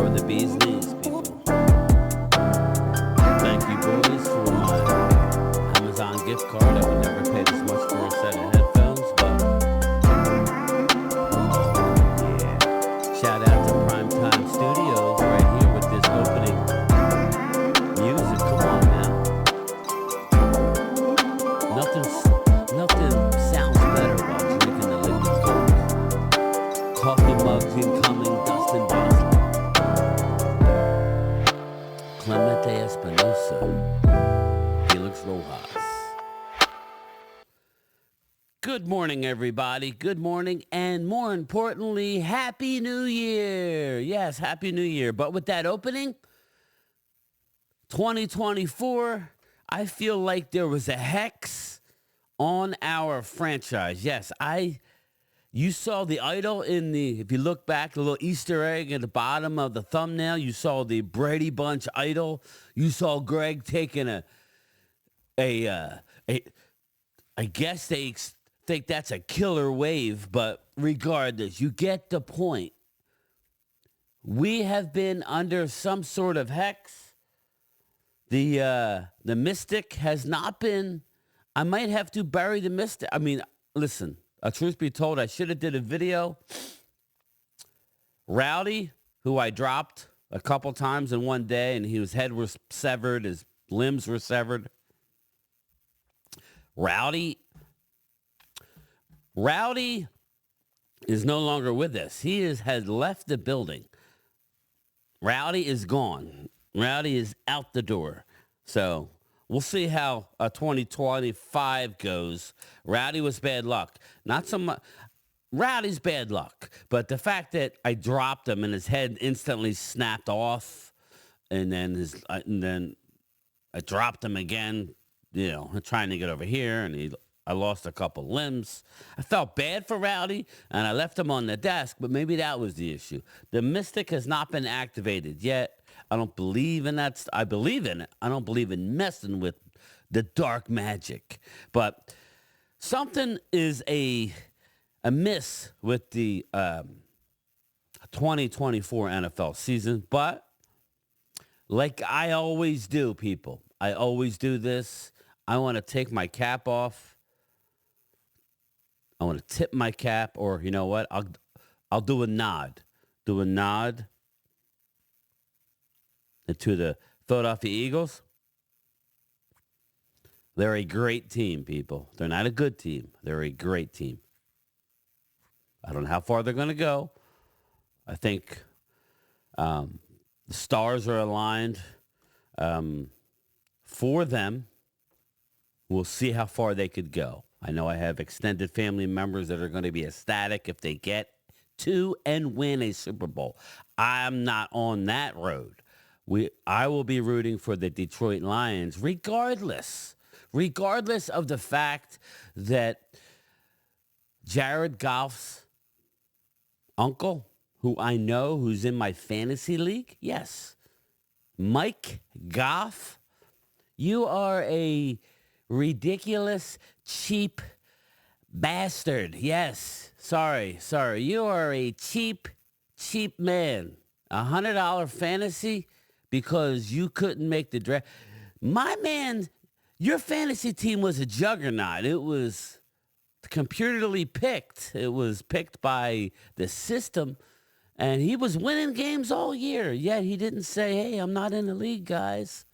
power of the bee's knees, people. Thank you, boys, for my Amazon gift card. I would never pay this much for a set of headphones, but yeah. Shout out to Primetime Studios right here with this opening music. Come on now. Nothing sounds better while drinking the liquid gold. Coffee mugs incoming, Dustin Bosley. Clemente Espinosa. Felix Rojas. Good morning, everybody. Good morning, and more importantly, Happy New Year. Yes, Happy New Year. But with that opening, 2024, I feel like there was a hex on our franchise. Yes, you saw the idol if you look back, the little Easter egg at the bottom of the thumbnail, you saw the Brady Bunch idol. You saw Greg taking I guess they think that's a killer wave, but regardless, you get the point. We have been under some sort of hex. The mystic has not been. I might have to bury the mystic. I mean, listen, truth be told, I should have did a video. Rowdy, who I dropped a couple times in one day, and his head was severed, his limbs were severed. Rowdy is no longer with us. He has left the building. Rowdy is gone. Rowdy is out the door. So we'll see how 2025 goes. Rowdy was bad luck. Not so much. Rowdy's bad luck. But the fact that I dropped him and his head instantly snapped off, and then I dropped him again, trying to get over here, and I lost a couple limbs. I felt bad for Rowdy, and I left him on the desk, but maybe that was the issue. The mystic has not been activated yet. I don't believe in that. I believe in it. I don't believe in messing with the dark magic. But something is amiss with the 2024 NFL season. But like I always do, people, I always do this. I want to take my cap off. I want to tip my cap, or you know what? I'll do a nod. Do a nod to the Philadelphia Eagles. They're a great team, people. They're not a good team. They're a great team. I don't know how far they're going to go. I think the stars are aligned for them. We'll see how far they could go. I know I have extended family members that are going to be ecstatic if they get to and win a Super Bowl. I'm not on that road. I will be rooting for the Detroit Lions regardless of the fact that Jared Goff's uncle, who I know, who's in my fantasy league, yes, Mike Goff, you are a ridiculous, cheap bastard. Yes, sorry. You are a cheap man. $100 fantasy because you couldn't make the draft. My man, your fantasy team was a juggernaut. It was computerly picked. It was picked by the system, and he was winning games all year. Yet he didn't say, hey, I'm not in the league, guys.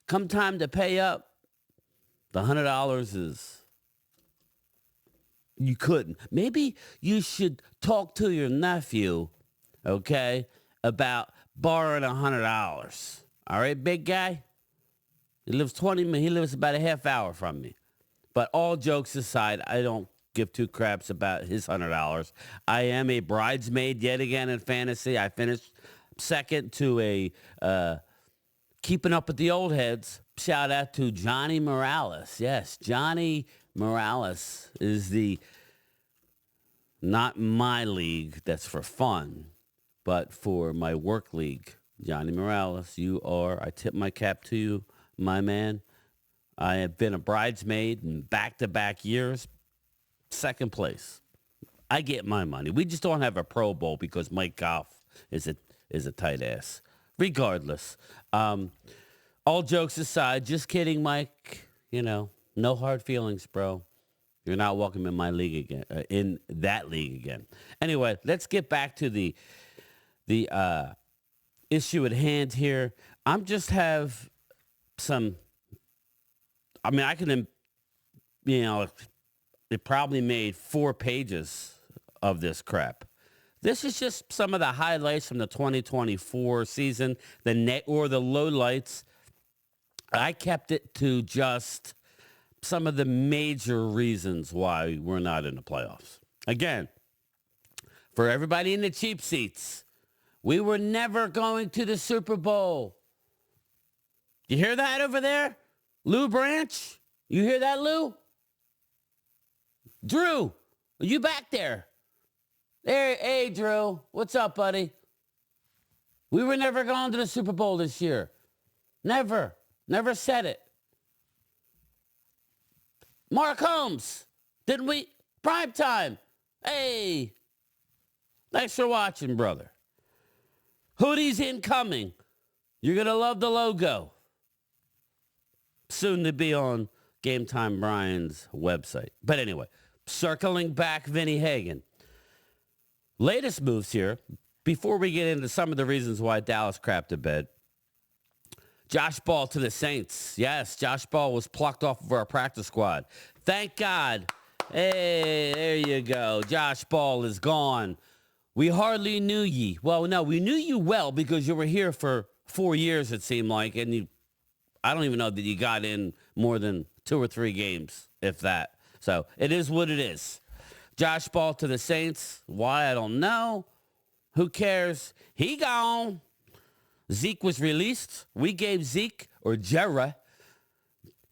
Come time to pay up, the $100 is, you couldn't. Maybe you should talk to your nephew, okay, about borrowing $100. All right, big guy? He lives about a half hour from me. But all jokes aside, I don't give two craps about his $100. I am a bridesmaid yet again in fantasy. I finished second to a Keeping Up with the Old Heads. Shout out to Johnny Morales. Yes, Johnny Morales is not my league that's for fun, but for my work league. Johnny Morales, I tip my cap to you, my man. I have been a bridesmaid in back-to-back years. Second place. I get my money. We just don't have a Pro Bowl because Mike Goff is is a tight ass. Regardless, all jokes aside, just kidding, Mike. No hard feelings, bro. You're not welcome in my league again. In that league again. Anyway, let's get back to the issue at hand here. I'm just have some. I mean, I can, it probably made 4 pages of this crap. This is just some of the highlights from the 2024 season, the lowlights. I kept it to just some of the major reasons why we're not in the playoffs. Again, for everybody in the cheap seats, we were never going to the Super Bowl. You hear that over there? Lou Branch? You hear that, Lou? Drew, are you back there? Hey, Drew. What's up, buddy? We were never going to the Super Bowl this year. Never. Never said it. Mark Holmes. Didn't we? Prime time. Hey. Thanks for watching, brother. Hoodies incoming. You're going to love the logo. Soon to be on Game Time Brian's website. But anyway, circling back, Vinny Hagan. Latest moves here, before we get into some of the reasons why Dallas crapped the bed. Josh Ball to the Saints. Yes, Josh Ball was plucked off of our practice squad. Thank God. Hey, there you go. Josh Ball is gone. We hardly knew ye. Well, no, we knew you well because you were here for 4 years, it seemed like, and I don't even know that you got in more than 2 or 3 games, if that. So it is what it is. Josh Ball to the Saints. Why, I don't know. Who cares? He gone. Zeke was released. We gave Zeke, or Jerry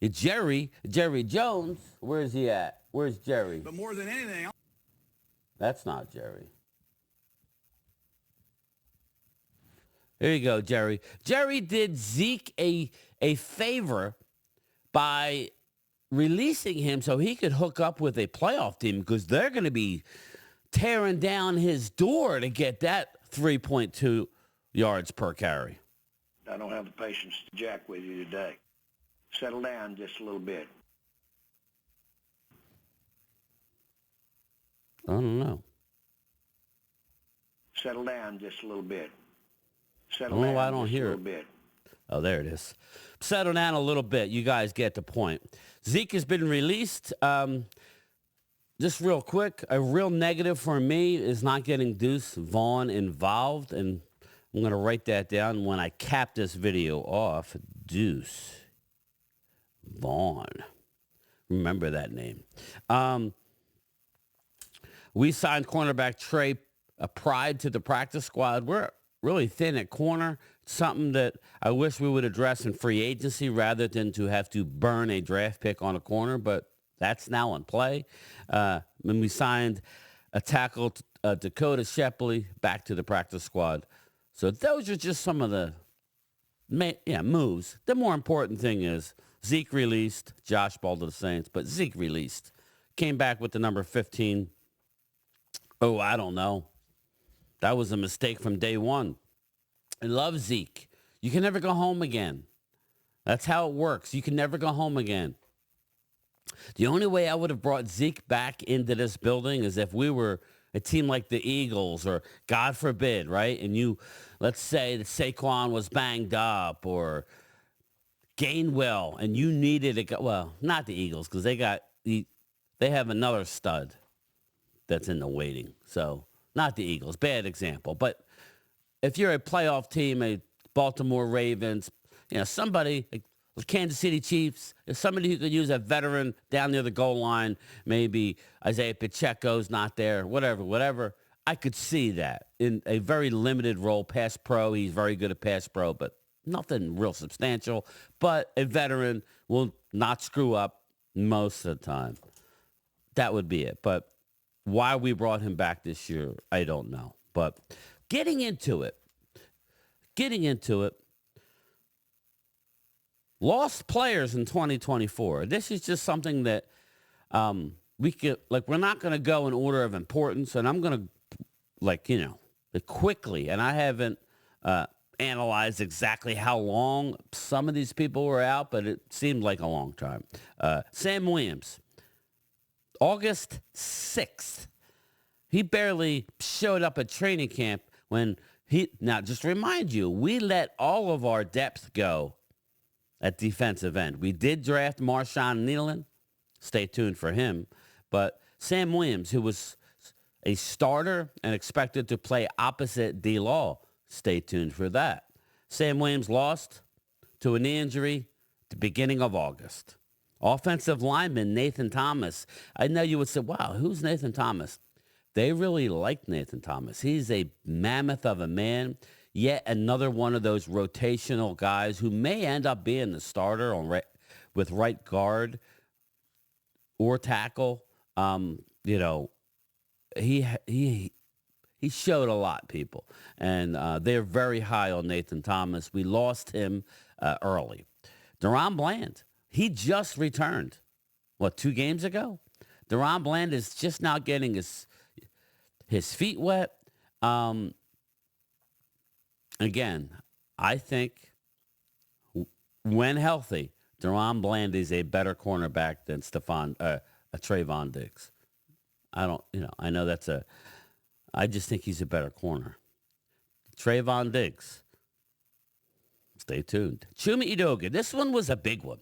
Jones. Where's he at? Where's Jerry? But more than anything else. That's not Jerry. There you go, Jerry. Jerry did Zeke a favor by releasing him so he could hook up with a playoff team because they're going to be tearing down his door to get that 3.2 yards per carry. I don't have the patience to jack with you today. Settle down just a little bit. I don't know. Settle down just a little bit. Settle down I don't just hear a little bit. Oh, there it is. Settle down a little bit. You guys get the point. Zeke has been released. Just real quick, a real negative for me is not getting Deuce Vaughn involved. And I'm going to write that down when I cap this video off. Deuce Vaughn. Remember that name. We signed cornerback Trey Pride to the practice squad. We're really thin at corner. Something that I wish we would address in free agency rather than to have to burn a draft pick on a corner, but that's now in play. When we signed a tackle, Dakota Shepley, back to the practice squad. So those are just some of the moves. The more important thing is Zeke released, Josh Ball to the Saints, but Zeke released. Came back with the number 15. Oh, I don't know. That was a mistake from day one. I love Zeke. You can never go home again. That's how it works. You can never go home again. The only way I would have brought Zeke back into this building is if we were a team like the Eagles or, God forbid, right? And let's say that Saquon was banged up or Gainwell and you needed a guy. Well, not the Eagles because they have another stud that's in the waiting. So not the Eagles. Bad example. But if you're a playoff team, a Baltimore Ravens, somebody like Kansas City Chiefs, if somebody who could use a veteran down near the goal line, maybe Isaiah Pacheco's not there, whatever. I could see that in a very limited role, pass pro. He's very good at pass pro, but nothing real substantial. But a veteran will not screw up most of the time. That would be it. But why we brought him back this year, I don't know. But getting into it, lost players in 2024. This is just something that we're not going to go in order of importance, and I'm going to, quickly, and I haven't analyze exactly how long some of these people were out, but it seemed like a long time. Sam Williams, August 6th. He barely showed up at training camp when now just to remind you, we let all of our depth go at defensive end. We did draft Marshawn Nealon. Stay tuned for him. But Sam Williams, who was a starter and expected to play opposite D-Law, stay tuned for that. Sam Williams lost to a knee injury at the beginning of August. Offensive lineman Nathan Thomas. I know you would say, wow, who's Nathan Thomas? They really liked Nathan Thomas. He's a mammoth of a man, yet another one of those rotational guys who may end up being the starter with right guard or tackle. He showed a lot, people, and they're very high on Nathan Thomas. We lost him early. Deron Bland, he just returned. 2 games ago? Deron Bland is just now getting his feet wet. Again, I think when healthy, Deron Bland is a better cornerback than Trayvon Diggs. I know I just think he's a better corner. Trayvon Diggs. Stay tuned. Chuma Edoga. This one was a big one.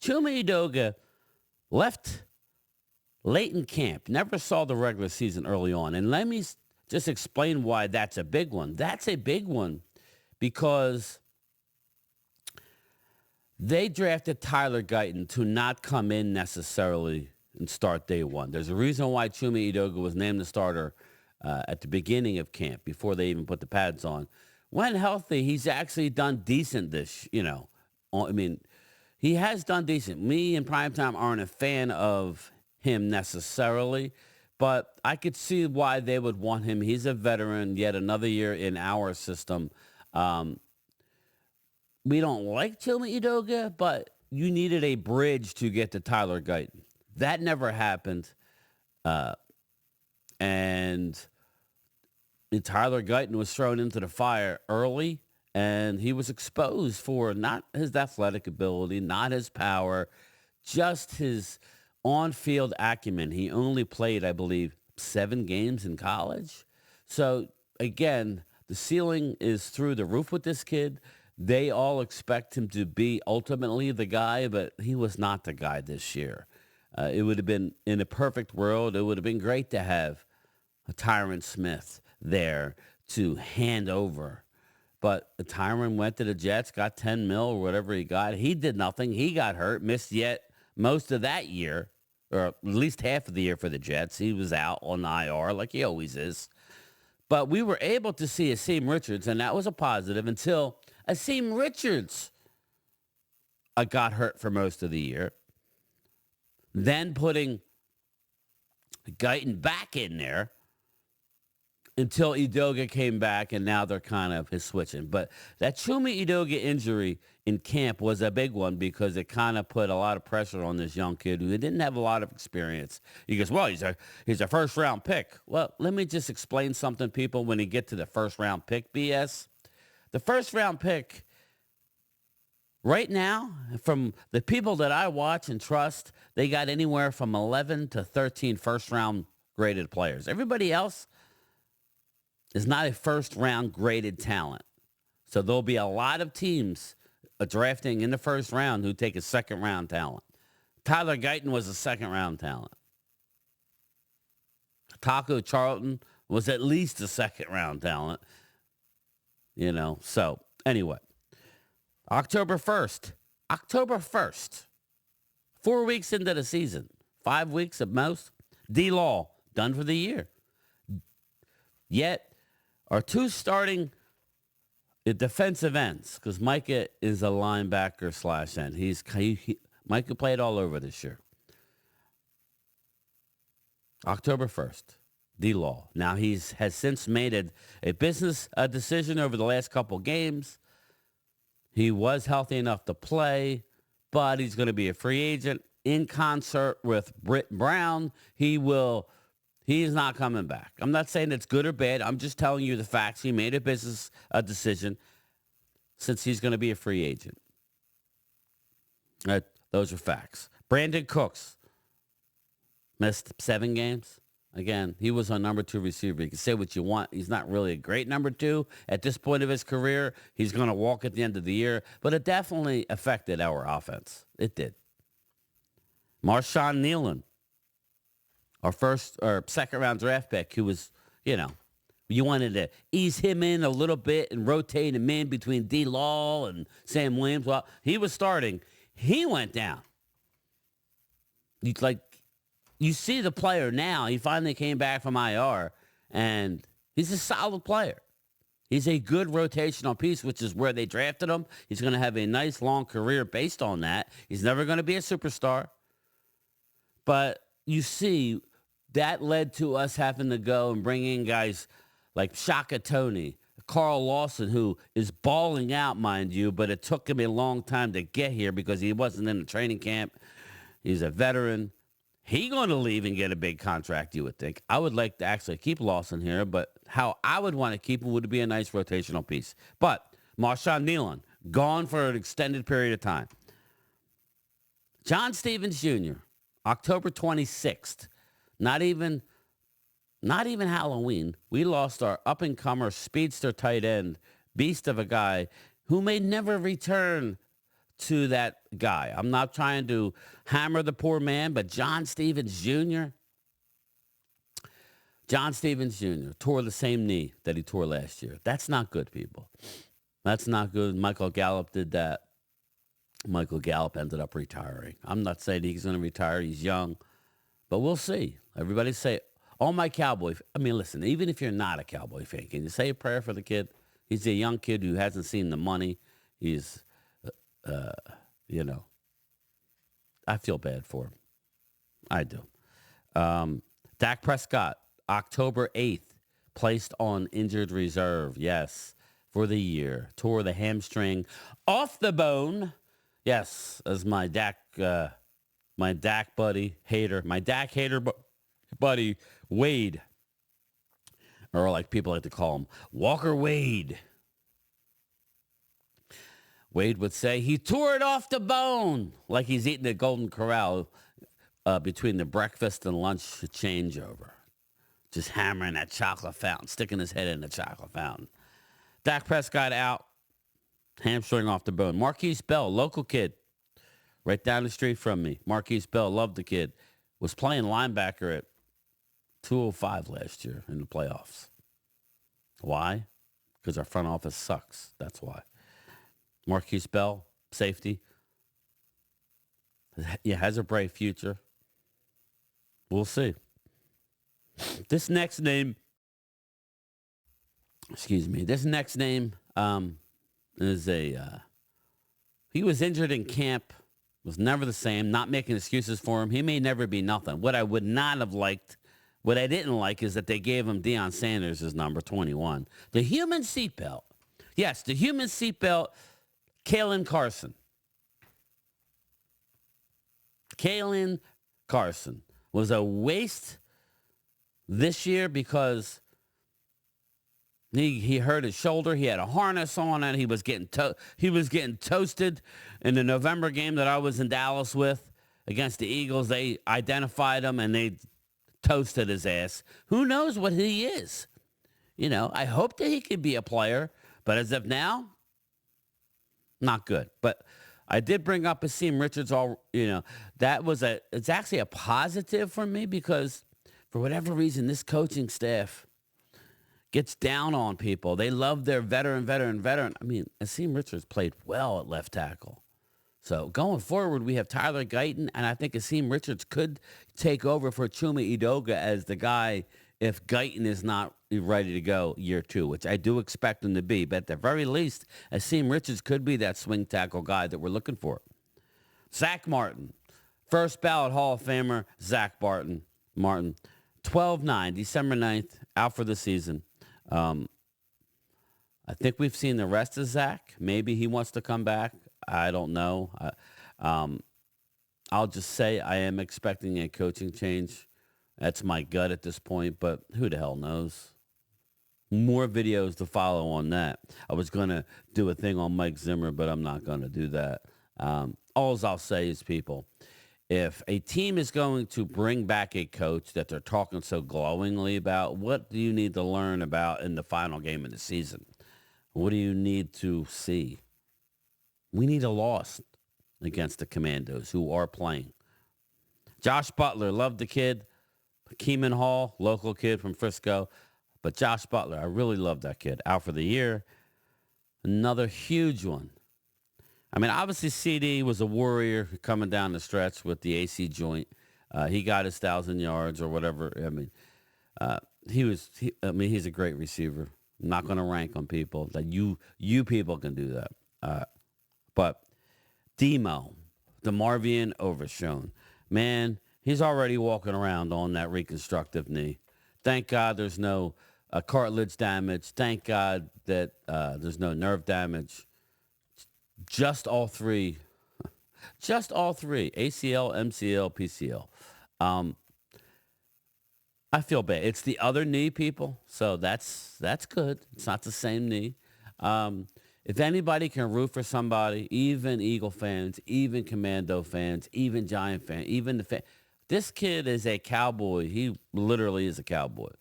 Chuma Edoga left late in camp. Never saw the regular season early on. And let me just explain why that's a big one. That's a big one because they drafted Tyler Guyton to not come in necessarily and start day one. There's a reason why Chuma Edoga was named the starter at the beginning of camp before they even put the pads on. When healthy, he's actually done decent he has done decent. Me and Primetime aren't a fan of him necessarily, but I could see why they would want him. He's a veteran, yet another year in our system. We don't like Chuma Edoga, but you needed a bridge to get to Tyler Guyton. That never happened. And Tyler Guyton was thrown into the fire early, and he was exposed for not his athletic ability, not his power, just his on-field acumen. He only played, I believe, 7 games in college. So, again, the ceiling is through the roof with this kid. They all expect him to be ultimately the guy, but he was not the guy this year. It would have been, in a perfect world, it would have been great to have a Tyron Smith there to hand over. But Tyron went to the Jets, got $10 million or whatever he got. He did nothing. He got hurt, missed yet most of that year, or at least half of the year for the Jets. He was out on IR like he always is. But we were able to see Asim Richards, and that was a positive until Asim Richards got hurt for most of the year. Then putting Guyton back in there until Edoga came back, and now they're kind of switching. But that Chuma Edoga injury in camp was a big one because it kind of put a lot of pressure on this young kid who didn't have a lot of experience. He goes, well, he's a first-round pick. Well, let me just explain something, people, when you get to the first-round pick BS. The first-round pick right now, from the people that I watch and trust, they got anywhere from 11 to 13 first-round graded players. Everybody else is not a first-round graded talent. So there'll be a lot of teams drafting in the first round who take a second-round talent. Tyler Guyton was a second-round talent. Taco Charlton was at least a second-round talent. So anyway. October 1st. 4 weeks into the season. 5 weeks at most. D-Law, done for the year. Yet, our 2 starting defensive ends, because Micah is a linebacker / end. Micah played all over this year. October 1st. D-Law. Now, has since made a business decision over the last couple games. He was healthy enough to play, but he's going to be a free agent in concert with Britt Brown. He will He's not coming back. I'm not saying it's good or bad. I'm just telling you the facts. He made a business decision since he's going to be a free agent. Those are facts. Brandon Cooks missed 7 games. Again, he was our number 2 receiver. You can say what you want. He's not really a great number 2 at this point of his career. He's going to walk at the end of the year, but it definitely affected our offense. It did. Marshawn Nealon, our second round draft pick, who was, you wanted to ease him in a little bit and rotate him in between D. Law and Sam Williams. Well, he was starting. He went down. You see the player now. He finally came back from IR, and he's a solid player. He's a good rotational piece, which is where they drafted him. He's going to have a nice, long career based on that. He's never going to be a superstar. But you see, that led to us having to go and bring in guys like Shaka Tony, Carl Lawson, who is balling out, mind you, but it took him a long time to get here because he wasn't in the training camp. He's a veteran. He's going to leave and get a big contract, you would think. I would like to actually keep Lawson here, but how I would want to keep him would be a nice rotational piece. But Marshawn Nealon, gone for an extended period of time. John Stevens Jr., October 26th, not even Halloween, we lost our up-and-comer speedster tight end, beast of a guy who may never return to that guy. I'm not trying to hammer the poor man, but John Stevens Jr. tore the same knee that he tore last year. That's not good, people. That's not good. Michael Gallup did that. Michael Gallup ended up retiring. I'm not saying he's going to retire. He's young, but we'll see. Everybody say, all my Cowboy. Listen, even if you're not a Cowboy fan, can you say a prayer for the kid? He's a young kid who hasn't seen the money. He's, I feel bad for him. I do. Dak Prescott, October 8th, placed on injured reserve. Yes, for the year. Tore the hamstring off the bone. Yes, as my Dak buddy hater, buddy Wade, or like people like to call him, Walker Wade. Wade would say he tore it off the bone, like he's eating a Golden Corral between the breakfast and lunch changeover. Just hammering that chocolate fountain, sticking his head in the chocolate fountain. Dak Prescott out, hamstring off the bone. Marquise Bell, local kid, right down the street from me. Marquise Bell, loved the kid. Was playing linebacker at 205 last year in the playoffs. Why? Because our front office sucks. That's why. Marquise Bell, safety. Yeah, has a bright future. We'll see. This next name is he was injured in camp, was never the same, not making excuses for him. He may never be nothing. What I would not have liked, what I didn't like is that they gave him Deion Sanders as number 21. The human seatbelt. Yes, the human seatbelt, Kalen Carson. Kalen Carson was a waste this year because he hurt his shoulder. He had a harness on it. He was getting toasted in the November game that I was in Dallas with against the Eagles. They identified him and they toasted his ass. Who knows what he is? I hope that he could be a player, but as of now, not good. But I did bring up Asim Richards. It's actually a positive for me because for whatever reason, this coaching staff gets down on people. They love their veteran. Asim Richards played well at left tackle. So going forward, we have Tyler Guyton, and I think Asim Richards could take over for Chuma Edoga as the guy if Guyton is not ready to go year 2, which I do expect him to be. But at the very least, Asim Richards could be that swing tackle guy that we're looking for. Zach Martin, first ballot Hall of Famer, Zach Martin, 12-9, December 9th, out for the season. I think we've seen the rest of Zach. Maybe he wants to come back. I don't know. I'll just say I am expecting a coaching change That's my gut at this point, but who the hell knows? More videos to follow on that. I was going to do a thing on Mike Zimmer, but I'm not going to do that. All I'll say is, people, if a team is going to bring back a coach that they're talking so glowingly about, what do you need to learn about in the final game of the season? What do you need to see? We need a loss against the Commandos, who are playing. Josh Butler, love the kid. Keeman Hall, local kid from Frisco. But Josh Butler, I really love that kid. Out for the year. Another huge one. I mean, obviously, CD was a warrior coming down the stretch with the AC joint. He got his 1,000 yards or whatever. I mean, he's a great receiver. I'm not going to rank on people. That you people can do that. But Demo, DeMarvion Overshown, man, he's already walking around on that reconstructive knee. Thank God there's no cartilage damage. Thank God that there's no nerve damage. Just all three. ACL, MCL, PCL. I feel bad. It's the other knee, people. So that's good. It's not the same knee. If anybody can root for somebody, even Eagle fans, even Commando fans, even Giant fans, even this kid is a cowboy. He literally is a cowboy.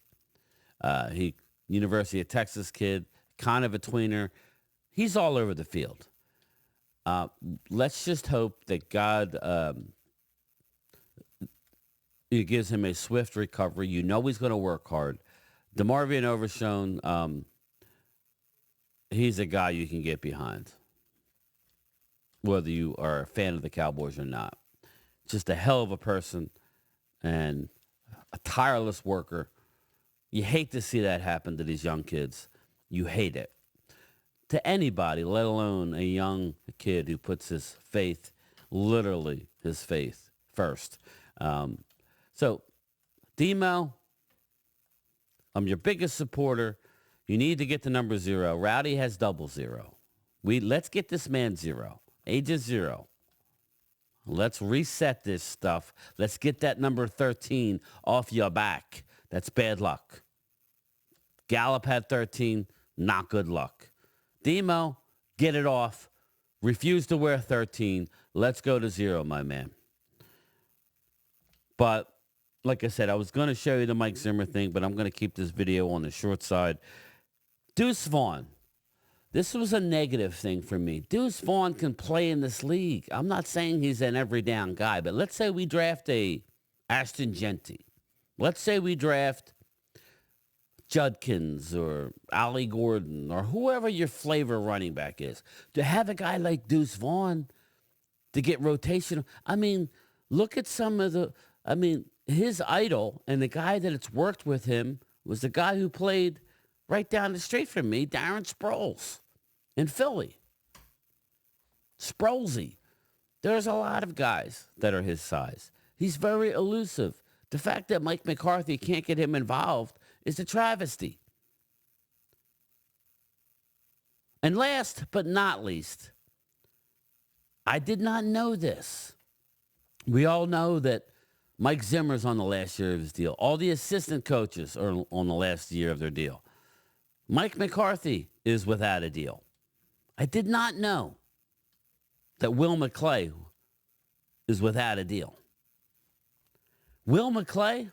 He University of Texas kid, kind of a tweener. He's all over the field. Let's just hope that God he gives him a swift recovery. You know he's going to work hard. DeMarvion Overshown, he's a guy you can get behind, whether you are a fan of the Cowboys or not. Just a hell of a person and a tireless worker. You hate to see that happen to these young kids. You hate it. To anybody, let alone a young kid who puts his faith, literally his faith, first. So, Demo, I'm your biggest supporter. You need to get to number 0. Rowdy has 00. Let's get this man 0. Age is 0. Let's reset this stuff. Let's get that number 13 off your back. That's bad luck. Gallup had 13, not good luck. Demo, get it off. Refuse to wear 13. Let's go to 0, my man. But, like I said, I was going to show you the Mike Zimmer thing, but I'm going to keep this video on the short side. Deuce Vaughn. This was a negative thing for me. Deuce Vaughn can play in this league. I'm not saying he's an every down guy, but let's say we draft a Ashton Genty. Let's say we draft Judkins or Ollie Gordon or whoever your flavor running back is. To have a guy like Deuce Vaughn to get rotational. I mean, look at some of the, his idol and the guy that it's worked with him was the guy who played right down the street from me, Darren Sproles in Philly. Sprolesy. There's a lot of guys that are his size. He's very elusive. The fact that Mike McCarthy can't get him involved is a travesty. And last but not least, I did not know this. We all know that Mike Zimmer's on the last year of his deal. All the assistant coaches are on the last year of their deal. Mike McCarthy is without a deal. I did not know that Will McClay is without a deal. Will McClay,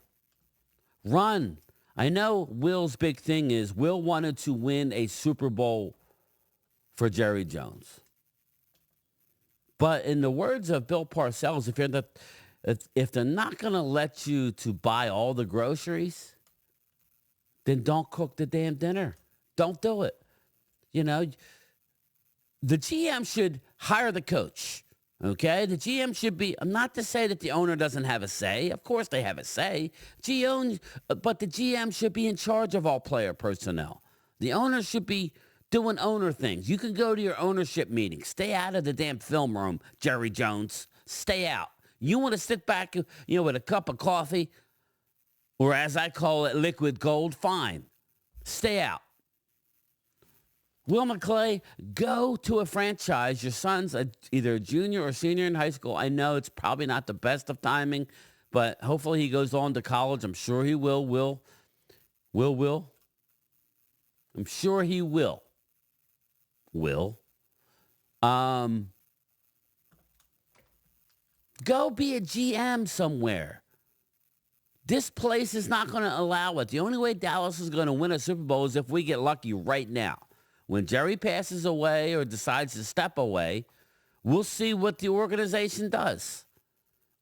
run. I know Will's big thing is Will wanted to win a Super Bowl for Jerry Jones. But in the words of Bill Parcells, if they're not going to let you to buy all the groceries, then don't cook the damn dinner. Don't do it. You know, the GM should hire the coach. Okay, the GM should be, not to say that the owner doesn't have a say. Of course they have a say. But the GM should be in charge of all player personnel. The owner should be doing owner things. You can go to your ownership meeting. Stay out of the damn film room, Jerry Jones. Stay out. You want to sit back, with a cup of coffee, or as I call it, liquid gold, fine. Stay out. Will McClay, go to a franchise. Your son's either a junior or senior in high school. I know it's probably not the best of timing, but hopefully he goes on to college. I'm sure he will. Will. I'm sure he will. Go be a GM somewhere. This place is not going to allow it. The only way Dallas is going to win a Super Bowl is if we get lucky right now. When Jerry passes away or decides to step away, we'll see what the organization does.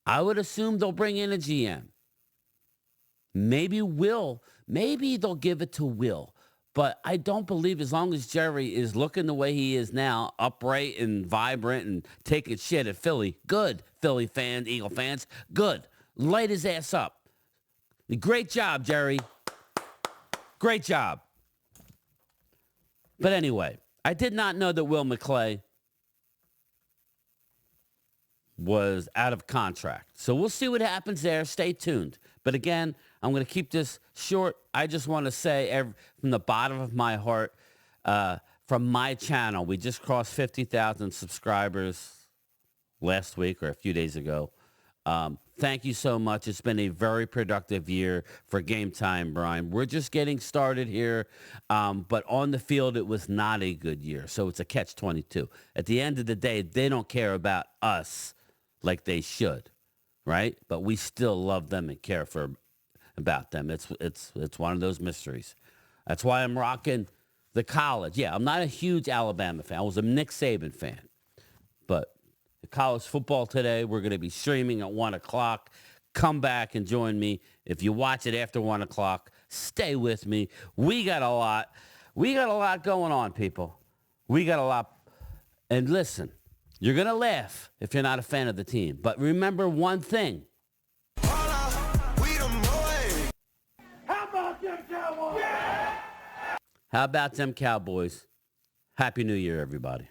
I would assume they'll bring in a GM. Maybe they'll give it to Will. But I don't believe as long as Jerry is looking the way he is now, upright and vibrant and taking shit at Philly, good, Philly fans, Eagle fans, good. Light his ass up. Great job, Jerry. Great job. But anyway, I did not know that Will McClay was out of contract. So we'll see what happens there. Stay tuned. But again, I'm going to keep this short. I just want to say from the bottom of my heart, from my channel, we just crossed 50,000 subscribers last week or a few days ago. Thank you so much. It's been a very productive year for Game Time, Brian. We're just getting started here, but on the field, it was not a good year. So it's a catch-22. At the end of the day, they don't care about us like they should, right? But we still love them and care about them. It's one of those mysteries. That's why I'm rocking the college. Yeah, I'm not a huge Alabama fan. I was a Nick Saban fan, but college football today. We're going to be streaming at 1 o'clock. Come back and join me. If you watch it after 1 o'clock, stay with me. We got a lot going on, people. We got a lot. And listen, you're going to laugh if you're not a fan of the team. But remember one thing. How about them Cowboys? How about them Cowboys? Happy New Year, everybody.